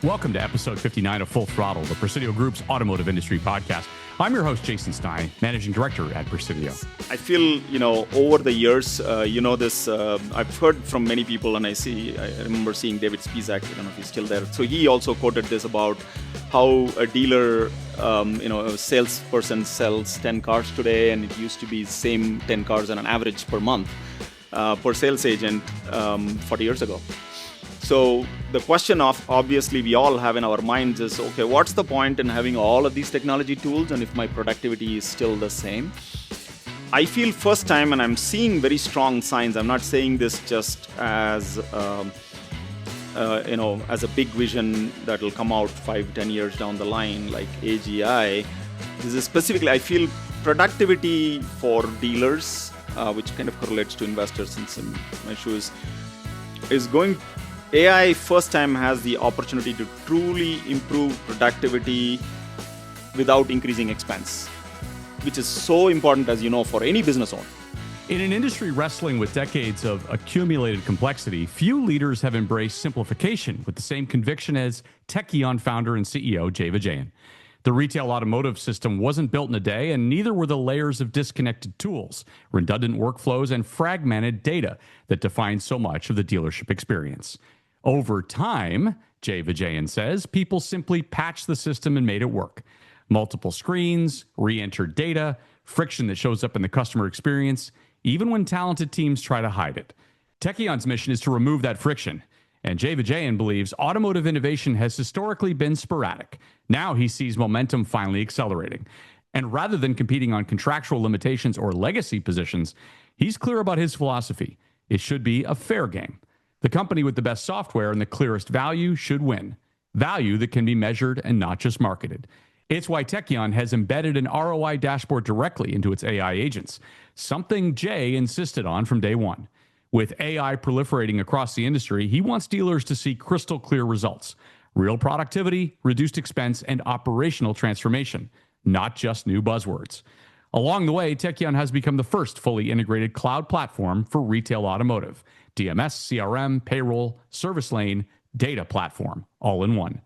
Welcome to episode 59 of Full Throttle, the Presidio Group's automotive industry podcast. I'm your host, Jason Stein, managing director at Presidio. I feel, over the years, I've heard from many people, and I remember seeing David Spizak, I don't know if he's still there. So he also quoted this about how a dealer, a salesperson sells 10 cars today, and it used to be the same 10 cars on an average per month per sales agent 40 years ago. So the question obviously we all have in our minds is, okay, what's the point in having all of these technology tools and if my productivity is still the same? I feel first time, and I'm seeing very strong signs. I'm not saying this just as, as a big vision that will come out 5-10 years down the line, like AGI. This is specifically, I feel productivity for dealers, which kind of correlates to investors in my shoes, is going. AI first time has the opportunity to truly improve productivity without increasing expense, which is so important, as you know, for any business owner. In an industry wrestling with decades of accumulated complexity, few leaders have embraced simplification with the same conviction as Tekion founder and CEO Jay Vijayan. The retail automotive system wasn't built in a day, and neither were the layers of disconnected tools, redundant workflows, and fragmented data that define so much of the dealership experience. Over time, Jay Vijayan says, people simply patched the system and made it work. Multiple screens, re-entered data, friction that shows up in the customer experience, even when talented teams try to hide it. Tekion's mission is to remove that friction. And Jay Vijayan believes automotive innovation has historically been sporadic. Now he sees momentum finally accelerating. And rather than competing on contractual limitations or legacy positions, he's clear about his philosophy. It should be a fair game. The company with the best software and the clearest value should win. Value that can be measured and not just marketed. It's why Tekion has embedded an ROI dashboard directly into its AI agents, something Jay insisted on from day one. With AI proliferating across the industry, he wants dealers to see crystal clear results. Real productivity, reduced expense, and operational transformation, not just new buzzwords. Along the way, Tekion has become the first fully integrated cloud platform for retail automotive. DMS, CRM, payroll, service lane, data platform, all in one.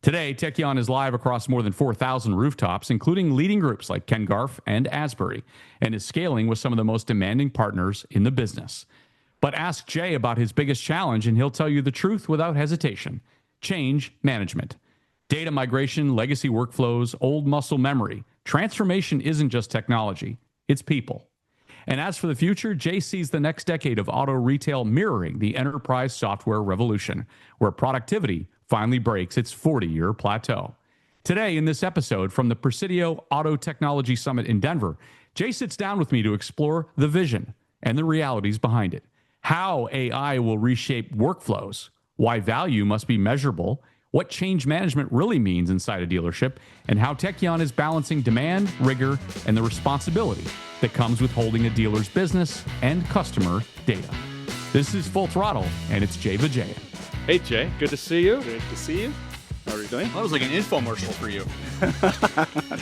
Today, Tekion is live across more than 4,000 rooftops, including leading groups like Ken Garff and Asbury, and is scaling with some of the most demanding partners in the business. But ask Jay about his biggest challenge, and he'll tell you the truth without hesitation. Change management. Data migration, legacy workflows, old muscle memory. Transformation isn't just technology, it's people. And as for the future, Jay sees the next decade of auto retail mirroring the enterprise software revolution, where productivity finally breaks its 40-year plateau. Today, in this episode from the Presidio Auto Technology Summit in Denver, Jay sits down with me to explore the vision and the realities behind it, how AI will reshape workflows, why value must be measurable, what change management really means inside a dealership, and how Tekion is balancing demand, rigor, and the responsibility that comes with holding a dealer's business and customer data. This is Full Throttle, and it's Jay Vijayan. Hey, Jay. Good to see you. Great to see you. How are you doing? That was like an infomercial for you.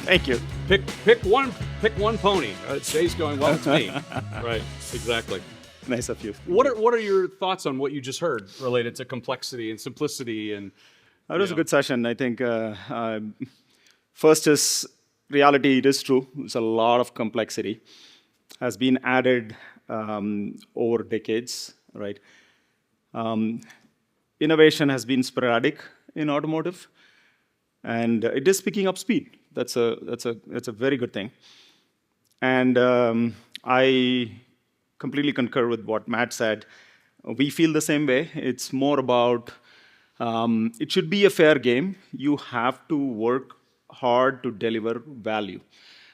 Thank you. Pick one pony. Jay's going, well, it's me. Right, exactly. Nice of you. What are your thoughts on what you just heard related to complexity and simplicity? And That was a good session. I think first is reality. It is true. There's a lot of complexity has been added over decades, right? Innovation has been sporadic in automotive, and it is picking up speed. That's a very good thing. And I completely concur with what Matt said. We feel the same way. It's more about it should be a fair game. You have to work hard to deliver value.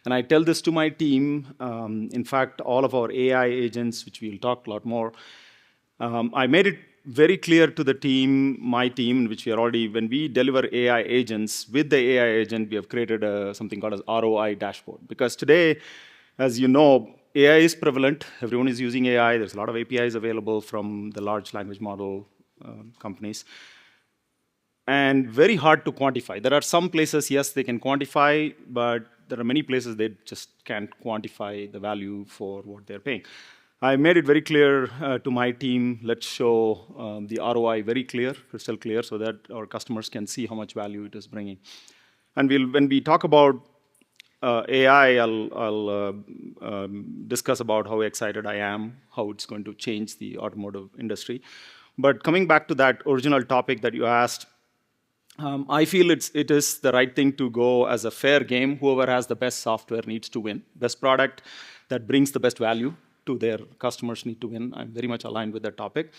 And I tell this to my team. In fact, all of our AI agents, which we'll talk a lot more, I made it very clear to the team, my team, which we are already, when we deliver AI agents, with the AI agent, we have created something called as ROI dashboard. Because today, as you know, AI is prevalent. Everyone is using AI. There's a lot of APIs available from the large language model companies. And very hard to quantify. There are some places, yes, they can quantify, but there are many places they just can't quantify the value for what they're paying. I made it very clear to my team, let's show the ROI very clear, crystal clear, so that our customers can see how much value it is bringing. And when we talk about AI, I'll discuss about how excited I am, how it's going to change the automotive industry. But coming back to that original topic that you asked, I feel it is the right thing to go as a fair game. Whoever has the best software needs to win. Best product that brings the best value to their customers need to win. I'm very much aligned with that topic.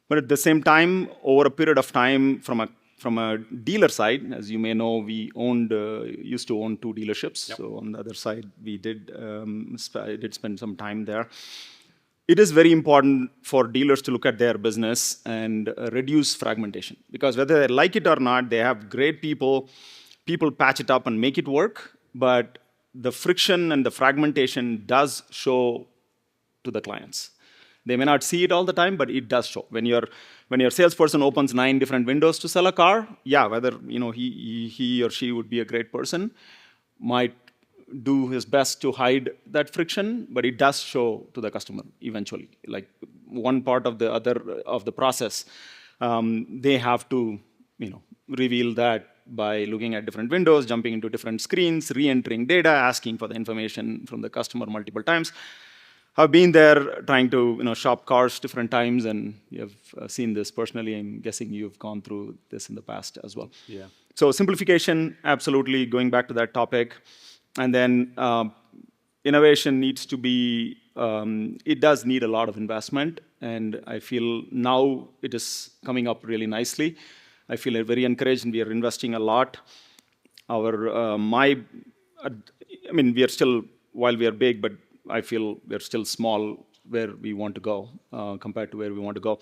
But at the same time, over a period of time, from a dealer side, as you may know, we used to own 2 dealerships. Yep. So on the other side, we did spend some time there. It is very important for dealers to look at their business and reduce fragmentation. Because whether they like it or not, they have great people patch it up and make it work, but the friction and the fragmentation does show to the clients. They may not see it all the time, but it does show. When your salesperson opens 9 different windows to sell a car, yeah, whether he or she would be a great person, might do his best to hide that friction, but it does show to the customer eventually. Like one part of the process, they have to reveal that by looking at different windows, jumping into different screens, re-entering data, asking for the information from the customer multiple times. I've been there trying to shop cars different times, and you have seen this personally. I'm guessing you've gone through this in the past as well. Yeah. So simplification, absolutely, going back to that topic. And then innovation needs to be, it does need a lot of investment, and I feel now it is coming up really nicely. I feel very encouraged, and we are investing a lot. We are still, while we are big, but I feel we're still small where we want to go compared to where we want to go.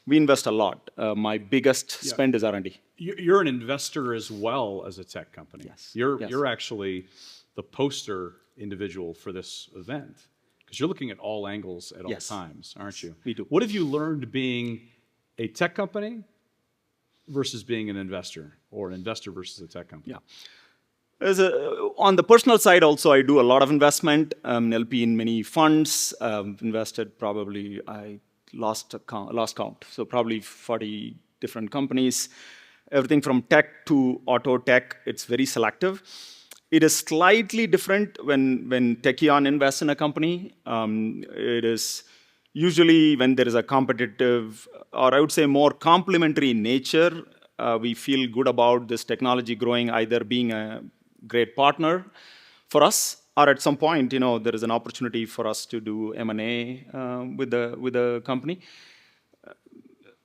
We invest a lot. My biggest spend is R&D. You're an investor as well as a tech company. Yes. You're actually the poster individual for this event, because you're looking at all angles at all times, aren't you? We do. What have you learned being a tech company versus being an investor, or an investor versus a tech company? Yeah. On the personal side also, I do a lot of investment, LP in many funds. Invested probably, I lost count, so probably 40 different companies. Everything from tech to auto tech, it's very selective. It is slightly different when Tekion invests in a company. It is usually when there is a competitive, or I would say more complementary nature. We feel good about this technology growing, either being a great partner for us, or at some point, there is an opportunity for us to do M&A with the company.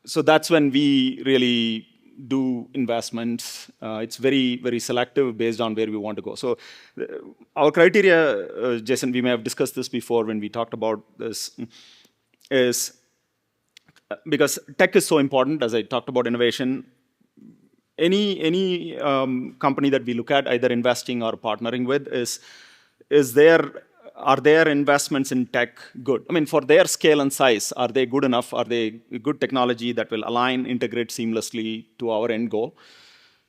So that's when we really do investments. It's very, very selective based on where we want to go. So our criteria, Jason, we may have discussed this before when we talked about this, is because tech is so important, as I talked about innovation. Any company that we look at, either investing or partnering with, are their investments in tech good? I mean, for their scale and size, are they good enough? Are they good technology that will align, integrate seamlessly to our end goal?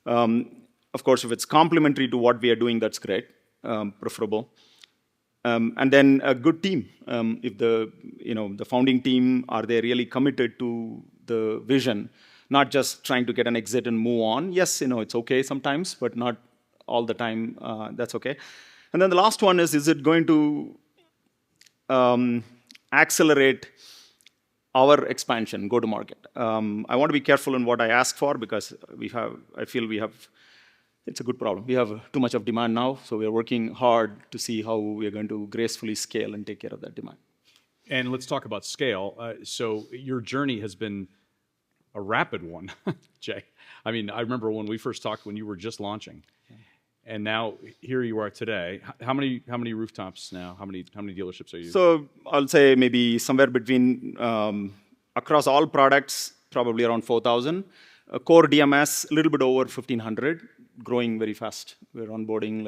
Of course, if it's complementary to what we are doing, that's great, preferable. And then a good team. If the founding team, are they really committed to the vision? Not just trying to get an exit and move on. Yes, it's okay sometimes, but not all the time. That's okay. And then the last one is it going to accelerate our expansion, go to market? I want to be careful in what I ask for, because I feel it's a good problem. We have too much of demand now, so we are working hard to see how we are going to gracefully scale and take care of that demand. And let's talk about scale. So your journey has been a rapid one, Jay. I mean, I remember when we first talked when you were just launching, and now here you are today. How many rooftops now? How many dealerships are you? So I'll say maybe somewhere between across all products, probably around 4,000. Core DMS, a little bit over 1,500, growing very fast. We're onboarding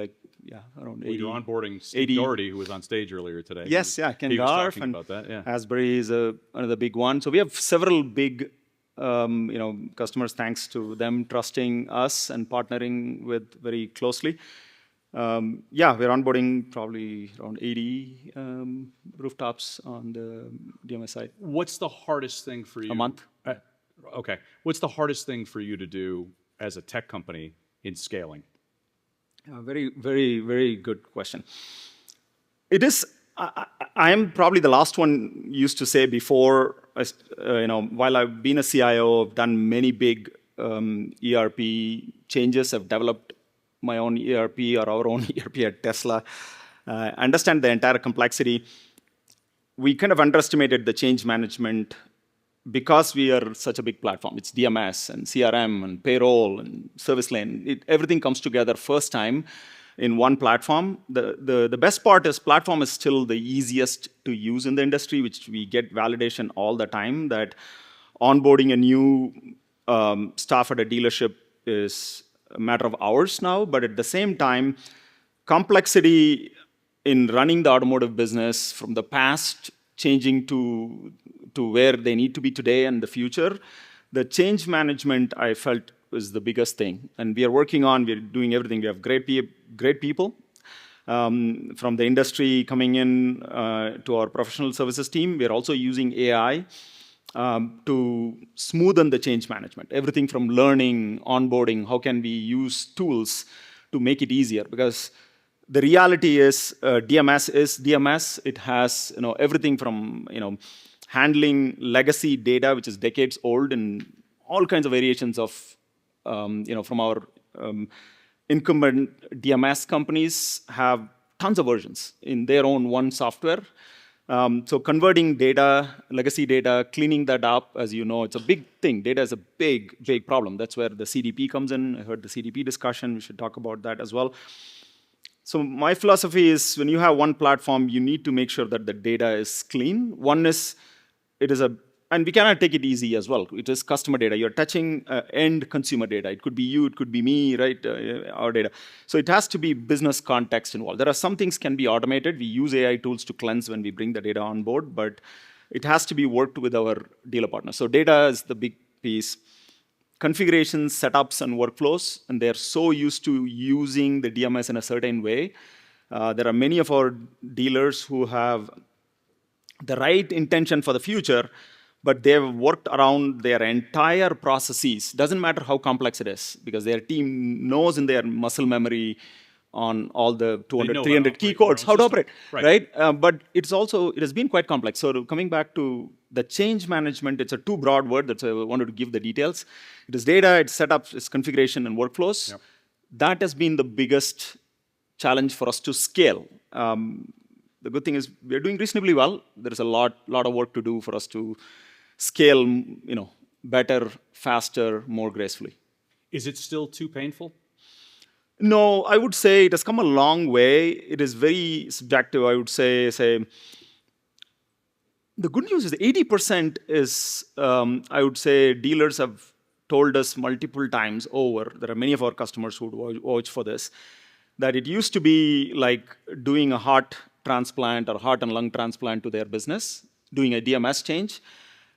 around 80. You're onboarding Steve Doherty, who was on stage earlier today. Yes, Ken he was Garf talking and about that. Yeah. Asbury is another big one. So we have several big customers, thanks to them trusting us and partnering with very closely. Yeah, we're onboarding probably around 80 rooftops on the DMS side. What's the hardest thing for you? A month. Okay. What's the hardest thing for you to do as a tech company in scaling? Very, very, very good question. It is. I am probably the last one used to say before. While I've been a CIO, I've done many big ERP changes. I've developed my own ERP or our own ERP at Tesla. Understand the entire complexity. We kind of underestimated the change management because we are such a big platform. It's DMS and CRM and payroll and service lane. Everything comes together first time in one platform. The best part is platform is still the easiest to use in the industry, which we get validation all the time that onboarding a new staff at a dealership is a matter of hours now. But at the same time, complexity in running the automotive business from the past changing to where they need to be today and the future, the change management I felt was the biggest thing. And we're doing everything. We have great people from the industry coming in to our professional services team. We're also using AI to smoothen the change management. Everything from learning, onboarding, how can we use tools to make it easier? Because the reality is DMS is DMS. It has everything from handling legacy data, which is decades old, and all kinds of variations of from our incumbent DMS companies have tons of versions in their own one software. So converting data, legacy data, cleaning that up, as you know, it's a big thing. Data is a big, big problem. That's where the CDP comes in. I heard the CDP discussion. We should talk about that as well. So my philosophy is when you have one platform, you need to make sure that the data is clean. One is, and we cannot take it easy as well. It is customer data. You're touching end consumer data. It could be you, it could be me, right? Our data. So it has to be business context involved. There are some things can be automated. We use AI tools to cleanse when we bring the data on board, but it has to be worked with our dealer partners. So data is the big piece. Configurations, setups, and workflows, and they're so used to using the DMS in a certain way. There are many of our dealers who have the right intention for the future, but they've worked around their entire processes. Doesn't matter how complex it is, because their team knows in their muscle memory on all the 200, 300 key codes how to operate, right? But it has been quite complex. So coming back to the change management, it's a too broad word. That's why I wanted to give the details. It is data, it's setups, it's configuration and workflows. Yep. That has been the biggest challenge for us to scale. The good thing is we're doing reasonably well. There is a lot of work to do for us to scale, better, faster, more gracefully. Is it still too painful? No, I would say it has come a long way. It is very subjective. I would say the good news is 80% is, I would say dealers have told us multiple times over, there are many of our customers who would watch for this, that it used to be like doing a heart transplant or heart and lung transplant to their business, doing a DMS change.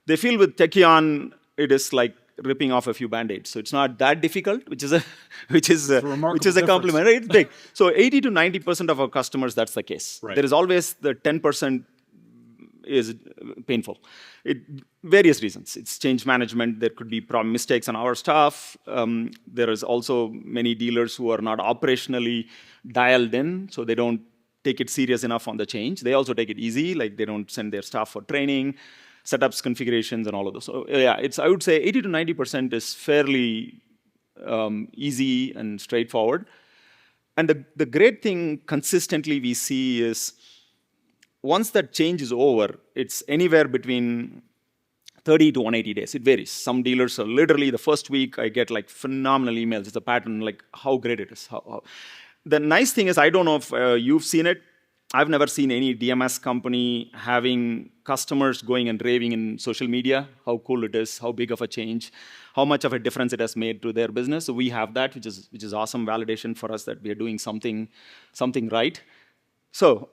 They feel with Tekion, it is like ripping off a few band-aids. So it's not that difficult, which is a compliment, right? It's big. So 80 to 90% of our customers, that's the case. Right. There is always the 10% is painful. Various reasons. It's change management. There could be mistakes on our staff. There is also many dealers who are not operationally dialed in, so they don't take it serious enough on the change. They also take it easy, like they don't send their staff for training, setups, configurations, and all of those. So yeah, I would say 80 to 90% is fairly easy and straightforward. And the great thing consistently we see is once that change is over, it's anywhere between 30 to 180 days. It varies. Some dealers are literally the first week I get like phenomenal emails. It's a pattern, like how great it is. The nice thing is, I don't know if you've seen it. I've never seen any DMS company having customers going and raving in social media, how cool it is, how big of a change, how much of a difference it has made to their business. So we have that, which is awesome validation for us that we are doing something right. So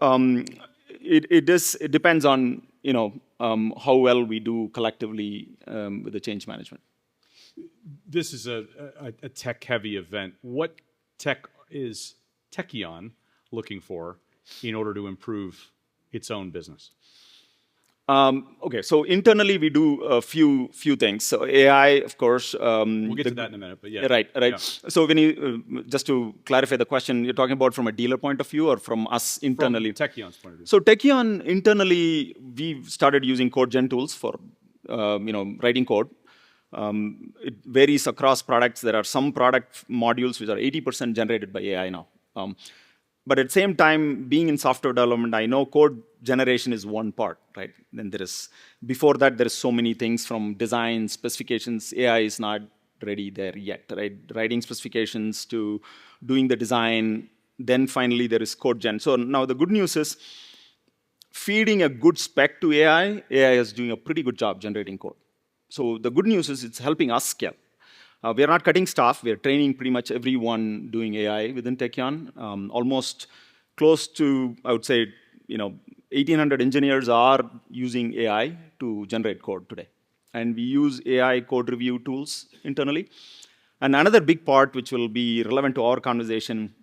it depends on how well we do collectively with the change management. This is a tech-heavy event. What tech is Tekion looking for in order to improve its own business? Okay, so internally we do a few things. So AI, of course. We'll get to that in a minute, but yeah. Right. Yeah. So when you, just to clarify the question, you're talking about from a dealer point of view or from us internally? From Tekion's point of view. So Tekion internally, we've started using code gen tools for writing code. It varies across products. There are some product modules which are 80% generated by AI now. But at the same time, being in software development, I know code generation is one part, right? Then before that, there is so many things from design, specifications. AI is not ready there yet, right? Writing specifications to doing the design. Then finally, there is code gen. So now the good news is, feeding a good spec to AI is doing a pretty good job generating code. So the good news is it's helping us scale. We are not cutting staff. We are training pretty much everyone doing AI within Tekion. Almost close to, I would say, 1,800 engineers are using AI to generate code today. And we use AI code review tools internally. And another big part, which will be relevant to our conversation,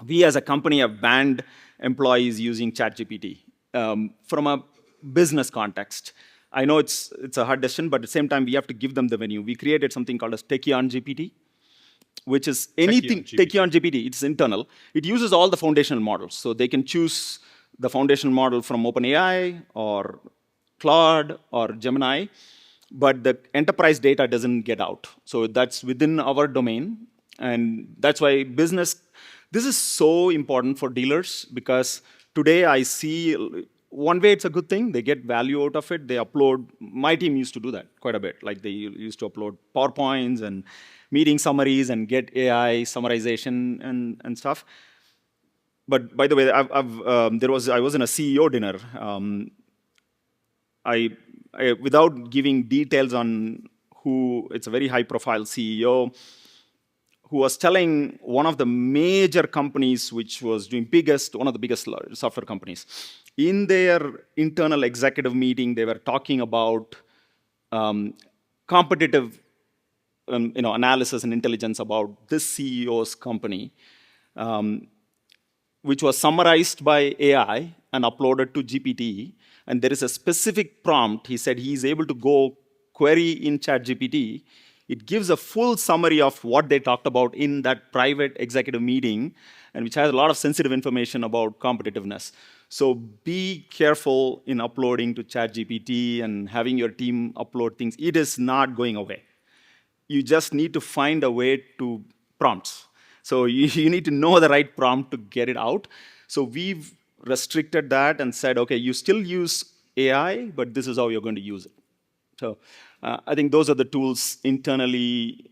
we as a company have banned employees using ChatGPT from a business context. I know it's a hard decision, but at the same time, we have to give them the venue. We created something called as Tekion GPT, which is anything, Tekion GPT, it's internal. It uses all the foundational models. So they can choose the foundational model from OpenAI or Claude or Gemini, but the enterprise data doesn't get out. So that's within our domain. And that's why this is so important for dealers, because today I see, one way it's a good thing. They get value out of it. They upload. My team used to do that quite a bit. Like they used to upload PowerPoints and meeting summaries and get AI summarization and stuff. But by the way, I was in a CEO dinner. Without giving details on who, it's a very high-profile CEO who was telling one of the major companies, which was doing one of the biggest software companies. In their internal executive meeting, they were talking about competitive analysis and intelligence about this CEO's company, which was summarized by AI and uploaded to GPT. And there is a specific prompt. He said he's able to go query in ChatGPT. It gives a full summary of what they talked about in that private executive meeting, and which has a lot of sensitive information about competitiveness. So be careful in uploading to ChatGPT and having your team upload things. It is not going away. You just need to find a way to prompts. So you need to know the right prompt to get it out. So we've restricted that and said, okay, you still use AI, but this is how you're going to use it. So I think those are the tools internally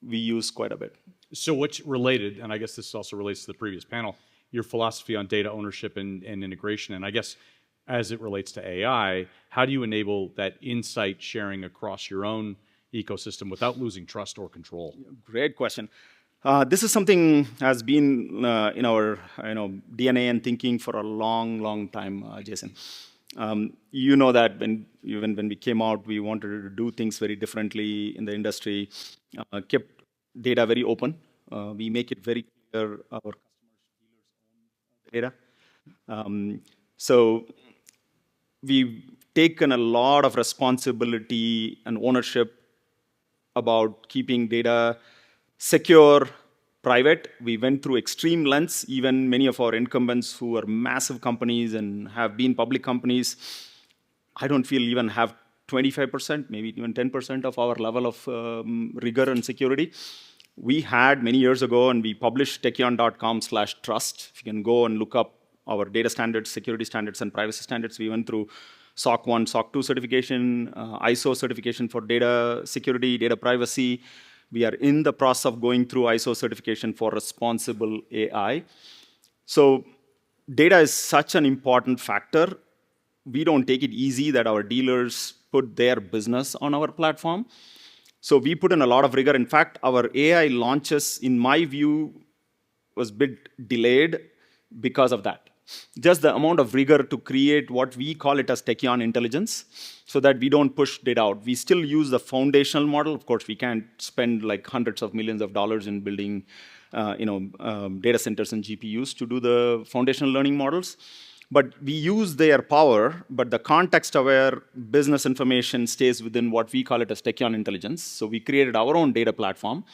we use quite a bit. So what's related, and I guess this also relates to the previous panel, your philosophy on data ownership and integration, and I guess as it relates to AI, how do you enable that insight sharing across your own ecosystem without losing trust or control? Great question. This is something has been in our DNA and thinking for a long, long time, Jason. You know that when we came out, we wanted to do things very differently in the industry, kept data very open. We make it very clear our customers, dealers own data. So we've taken a lot of responsibility and ownership about keeping data secure, private. We went through extreme lengths. Even many of our incumbents who are massive companies and have been public companies, I don't feel even have 25%, maybe even 10% of our level of rigor and security. We had many years ago, and we published tekion.com/trust. If you can go and look up our data standards, security standards, and privacy standards, we went through SOC 1, SOC 2 certification, ISO certification for data security, data privacy. We are in the process of going through ISO certification for responsible AI. So data is such an important factor. We don't take it easy that our dealers put their business on our platform. So we put in a lot of rigor. In fact, our AI launches, in my view, was a bit delayed because of that. Just the amount of rigor to create what we call it as Tekion intelligence, so that we don't push data out. We still use the foundational model. Of course, we can't spend like hundreds of millions of dollars in building data centers and GPUs to do the foundational learning models. But we use their power, but the context-aware business information stays within what we call it as Tekion intelligence. So we created our own data platform.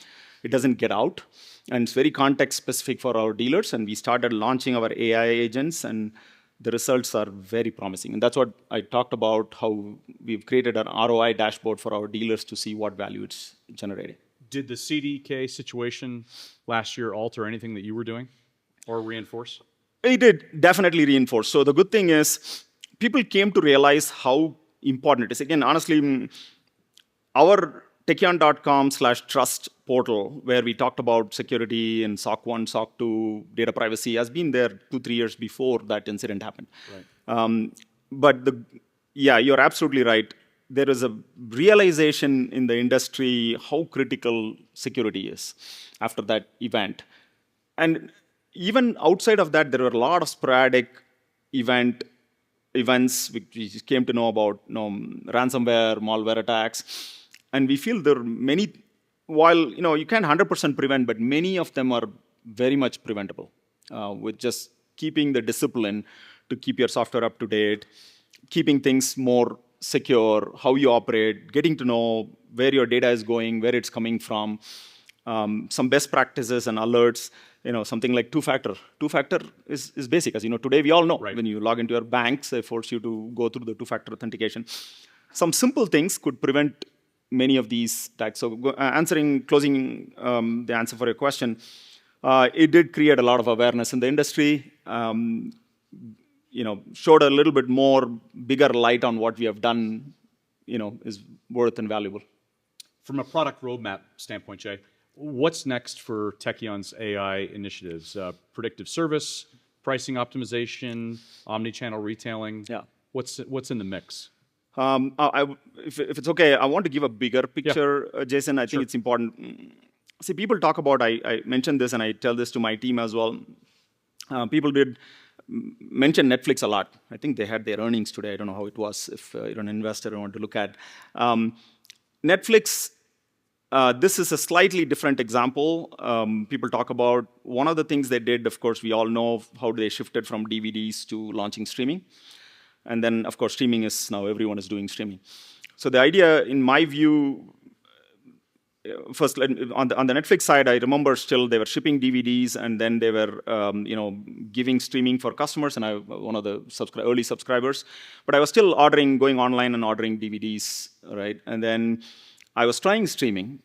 It doesn't get out, and it's very context-specific for our dealers, and we started launching our AI agents, and the results are very promising. And that's what I talked about, how we've created an ROI dashboard for our dealers to see what value it's generating. Did the CDK situation last year alter anything that you were doing or reinforce? It did definitely reinforce. So the good thing is people came to realize how important it is. Again, honestly, our Tekion.com/trust portal, where we talked about security and SOC 1, SOC 2, data privacy, has been there 2-3 years before that incident happened. Right. But you're absolutely right. There is a realization in the industry how critical security is after that event. And even outside of that, there were a lot of sporadic events which we came to know about, ransomware, malware attacks. And we feel there are many, while you can't 100% prevent, but many of them are very much preventable with just keeping the discipline to keep your software up to date, keeping things more secure, how you operate, getting to know where your data is going, where it's coming from, some best practices and alerts, something like two-factor. Two-factor is basic. As today we all know, right. When you log into your banks, they force you to go through the two-factor authentication. Some simple things could prevent many of these attacks. So closing the answer for your question, it did create a lot of awareness in the industry, showed a little bit more bigger light on what we have done, is worth and valuable. From a product roadmap standpoint, Jay, what's next for Tekion's AI initiatives? Predictive service, pricing optimization, omni-channel retailing. Yeah. What's in the mix? If it's okay, I want to give a bigger picture, Jason. I think it's important. See, people talk about, I mentioned this and I tell this to my team as well. People did mention Netflix a lot. I think they had their earnings today. I don't know how it was if you're an investor and want to look at. Netflix, this is a slightly different example. People talk about one of the things they did, of course, we all know how they shifted from DVDs to launching streaming. And then, of course, streaming is now everyone is doing streaming. So the idea, in my view, first on the Netflix side, I remember still they were shipping DVDs, and then they were giving streaming for customers, and I one of the early subscribers. But I was still going online and ordering DVDs, right? And then I was trying streaming,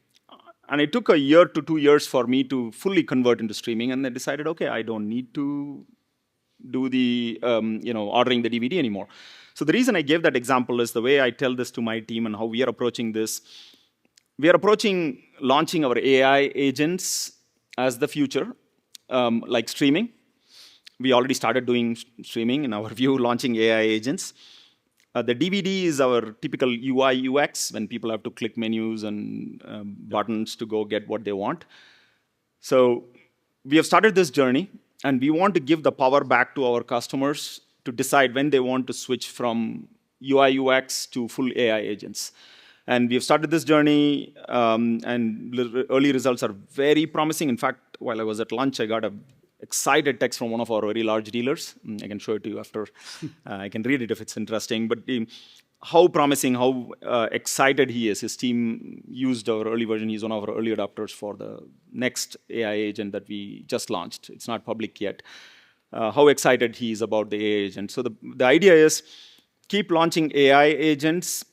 and it took 1 year to 2 years for me to fully convert into streaming, and then decided, okay, I don't need to do the ordering the DVD anymore. So the reason I gave that example is the way I tell this to my team and how we are approaching this. We are approaching launching our AI agents as the future, like streaming. We already started doing streaming, in our view, launching AI agents. The DVD is our typical UI, UX, when people have to click menus and buttons to go get what they want. So we have started this journey, and we want to give the power back to our customers to decide when they want to switch from UI, UX to full AI agents. And we have started this journey, and early results are very promising. In fact, while I was at lunch, I got an excited text from one of our very large dealers. I can show it to you after. I can read it if it's interesting. But how promising, how excited he is. His team used our early version. He's one of our early adopters for the next AI agent that we just launched. It's not public yet. How excited he is about the AI agent. So the idea is keep launching AI agents,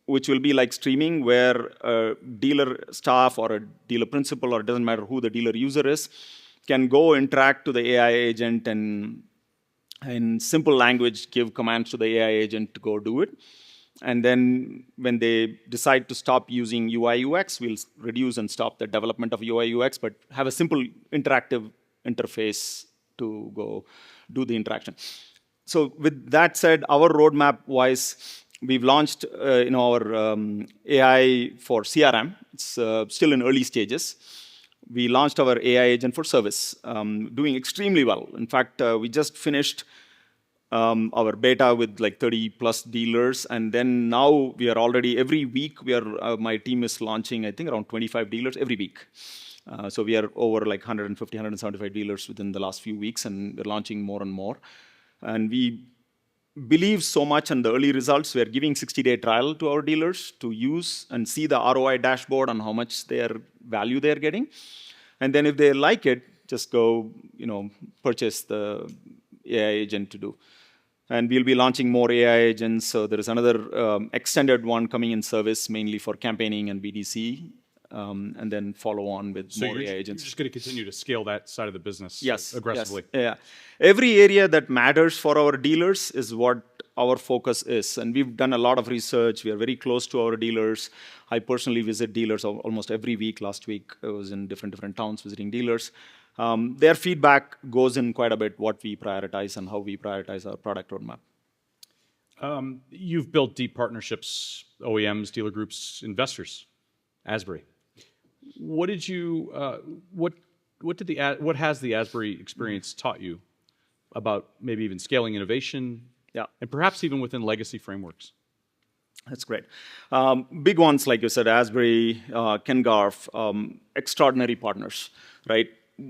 which will be like streaming, where a dealer staff or a dealer principal, or it doesn't matter who the dealer user is, can go interact to the AI agent and in simple language give commands to the AI agent to go do it. And then when they decide to stop using UI UX, we'll reduce and stop the development of UI UX, but have a simple interactive interface to go do the interaction. So with that said, our roadmap-wise, we've launched our AI for CRM. It's still in early stages. We launched our AI agent for service, doing extremely well. In fact, we just finished our beta with like 30+ dealers, and then now we are already every week my team is launching, I think, around 25 dealers every week. So we are over like 150, 175 dealers within the last few weeks, and we're launching more and more. And we believe so much in the early results. We're giving 60-day trial to our dealers to use and see the ROI dashboard on how much value they're getting. And then if they like it, just go, purchase the AI agent to do. And we'll be launching more AI agents. So there is another extended one coming in service, mainly for campaigning and BDC, and then follow on with more AI agents. You're just going to continue to scale that side of the business aggressively. Yes. Yeah. Every area that matters for our dealers is what our focus is. And we've done a lot of research. We are very close to our dealers. I personally visit dealers almost every week. Last week, I was in different towns visiting dealers. Their feedback goes in quite a bit what we prioritize and how we prioritize our product roadmap. You've built deep partnerships, OEMs, dealer groups, investors, Asbury. What has the Asbury experience taught you about maybe even scaling innovation, and perhaps even within legacy frameworks? That's great. Big ones, like you said, Asbury, Ken Garf, extraordinary partners, right?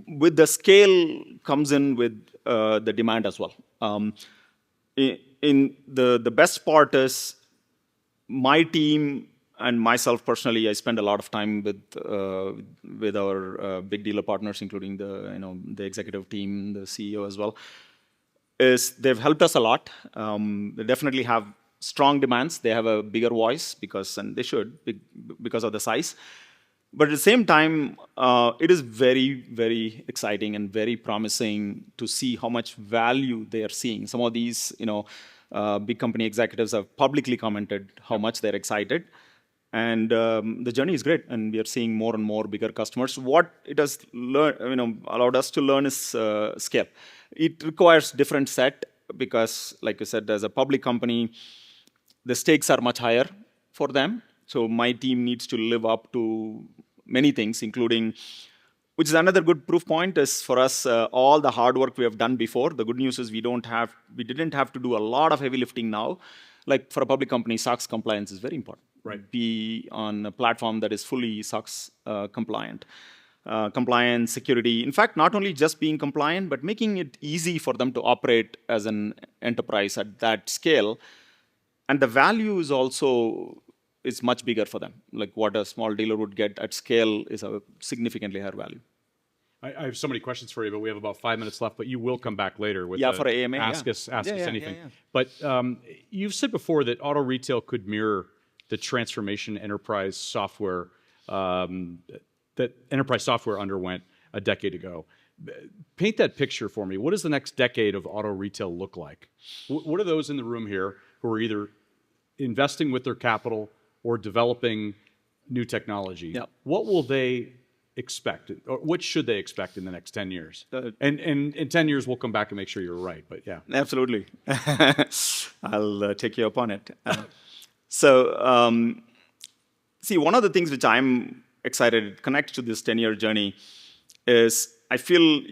With the scale comes in with the demand as well. In the best part is my team and myself personally, I spend a lot of time with our big dealer partners, including the executive team, the CEO as well. They've helped us a lot. They definitely have strong demands. They have a bigger voice and they should because of the size. But at the same time, it is very, very exciting and very promising to see how much value they are seeing. Some of these, big company executives have publicly commented how much they're excited. And the journey is great, and we are seeing more and more bigger customers. What it has allowed us to learn is scale. It requires different set because, like you said, as a public company, the stakes are much higher for them. So my team needs to live up to many things, including, which is another good proof point, is for us all the hard work we have done before. The good news is we didn't have to do a lot of heavy lifting now. Like for a public company, SOX compliance is very important. Right. Be on a platform that is fully SOX compliant. Compliance, security. In fact, not only just being compliant, but making it easy for them to operate as an enterprise at that scale. And the value is much bigger for them. Like what a small dealer would get at scale is a significantly higher value. I have so many questions for you, but we have about 5 minutes left. But you will come back later with for AMA. Ask us anything. But you've said before that auto retail could mirror the transformation enterprise software that enterprise software underwent a decade ago. Paint that picture for me. What does the next decade of auto retail look like? What are those in the room here who are either investing with their capital or developing new technology? What will they expect, or what should they expect in the next 10 years? And in 10 years, we'll come back and make sure you're right, but yeah. Absolutely. I'll take you up on it. See, one of the things which I'm excited connects to this 10-year journey is I feel,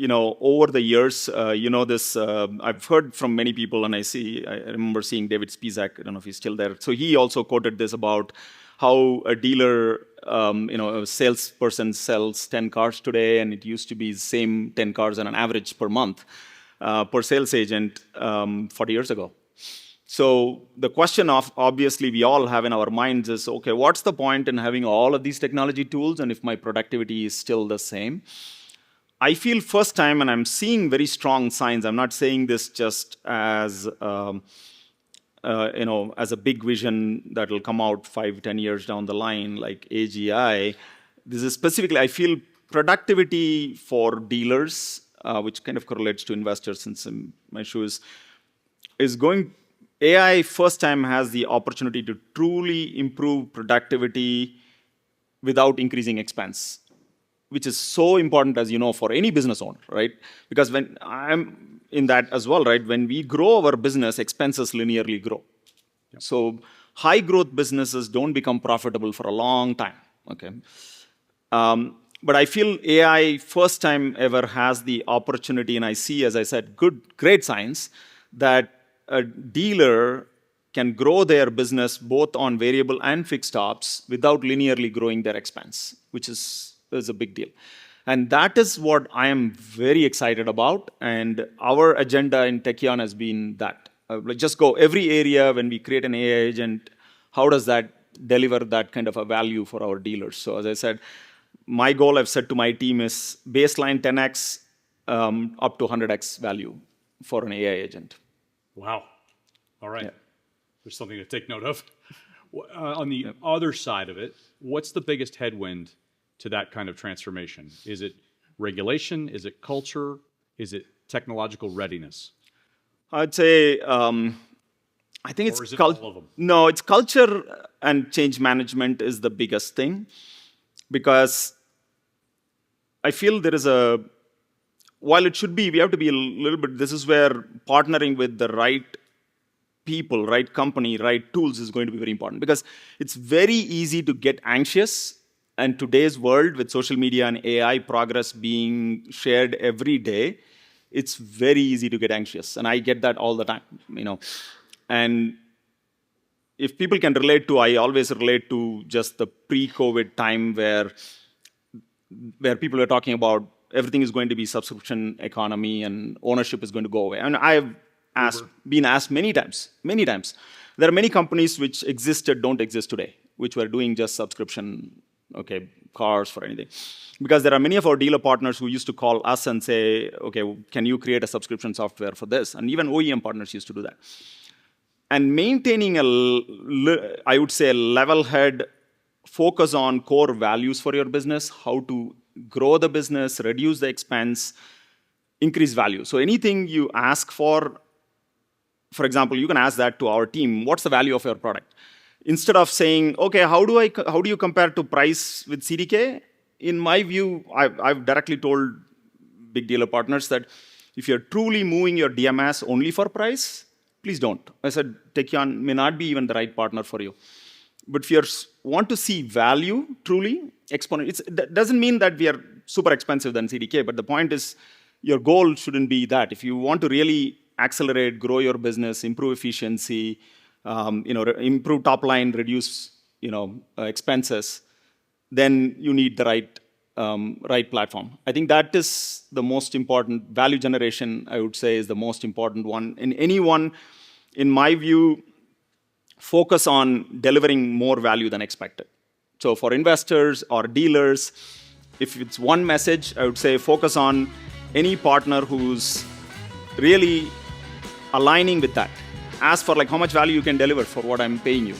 over the years, this, I've heard from many people, and I remember seeing David Spizak, I don't know if he's still there. So he also quoted this about how a dealer, a salesperson sells 10 cars today, and it used to be the same 10 cars on an average per month per sales agent 40 years ago. So the question obviously we all have in our minds is, okay, what's the point in having all of these technology tools, and if my productivity is still the same? I feel first time, and I'm seeing very strong signs. I'm not saying this just as as a big vision that will come out 5-10 years down the line, like AGI. This is specifically, I feel productivity for dealers, which kind of correlates to investors since my shoes, is going. AI first time has the opportunity to truly improve productivity without increasing expense, which is so important, as you know, for any business owner, right? Because when I'm in that as well, right? When we grow our business, expenses linearly grow. Yep. So high growth businesses don't become profitable for a long time, okay? But I feel AI first time ever has the opportunity, and I see, as I said, great signs that a dealer can grow their business both on variable and fixed ops without linearly growing their expense, which is a big deal. And that is what I am very excited about. And our agenda in Tekion has been that. Just go every area when we create an AI agent, how does that deliver that kind of a value for our dealers? So as I said, my goal I've said to my team is baseline 10x up to 100x value for an AI agent. Wow. All right. Yeah. There's something to take note of. On the other side of it, what's the biggest headwind to that kind of transformation? Is it regulation? Is it culture? Is it technological readiness? I'd say, I think it's Or is it all of them? No, it's culture and change management is the biggest thing, because I feel there is while it should be, we have to be a little bit, this is where partnering with the right people, right company, right tools is going to be very important, because it's very easy to get anxious. And today's world, with social media and AI progress being shared every day, it's very easy to get anxious. And I get that all the time, And if people can relate to, I always relate to just the pre-COVID time where people are talking about everything is going to be subscription economy and ownership is going to go away. And I've been asked many times. There are many companies which don't exist today, which were doing just subscription, cars for anything. Because there are many of our dealer partners who used to call us and say, okay, can you create a subscription software for this? And even OEM partners used to do that. And maintaining I would say, a level head focus on core values for your business, how to grow the business, reduce the expense, increase value. So anything you ask for example, you can ask that to our team, what's the value of your product? Instead of saying, okay, how do you compare to price with CDK? In my view, I've directly told big dealer partners that if you're truly moving your DMS only for price, please don't. I said, Tekion may not be even the right partner for you. But if you want to see value truly, that doesn't mean that we are super expensive than CDK, but the point is your goal shouldn't be that. If you want to really accelerate, grow your business, improve efficiency, improve top line, reduce expenses, then you need the right platform. I think that is the most important. Value generation, I would say, is the most important one. In my view, focus on delivering more value than expected. So for investors or dealers, if it's one message, I would say focus on any partner who's really aligning with that. Ask for how much value you can deliver for what I'm paying you.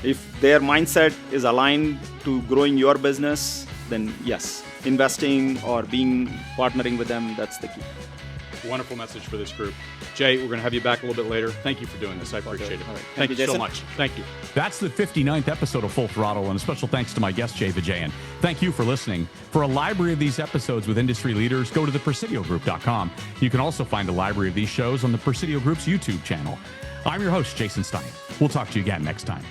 If their mindset is aligned to growing your business, then yes, investing or partnering with them, that's the key. Wonderful message for this group. Jay, we're going to have you back a little bit later. Thank you for doing this. I appreciate it. All right. Thank you so Jason. much. Thank you. That's the 59th episode of Full Throttle, and a special thanks to my guest, Jay Vijayan. Thank you for listening. For a library of these episodes with industry leaders, go to thepresidiogroup.com. You can also find a library of these shows on the Presidio Group's YouTube channel. I'm your host, Jason Stein. We'll talk to you again next time.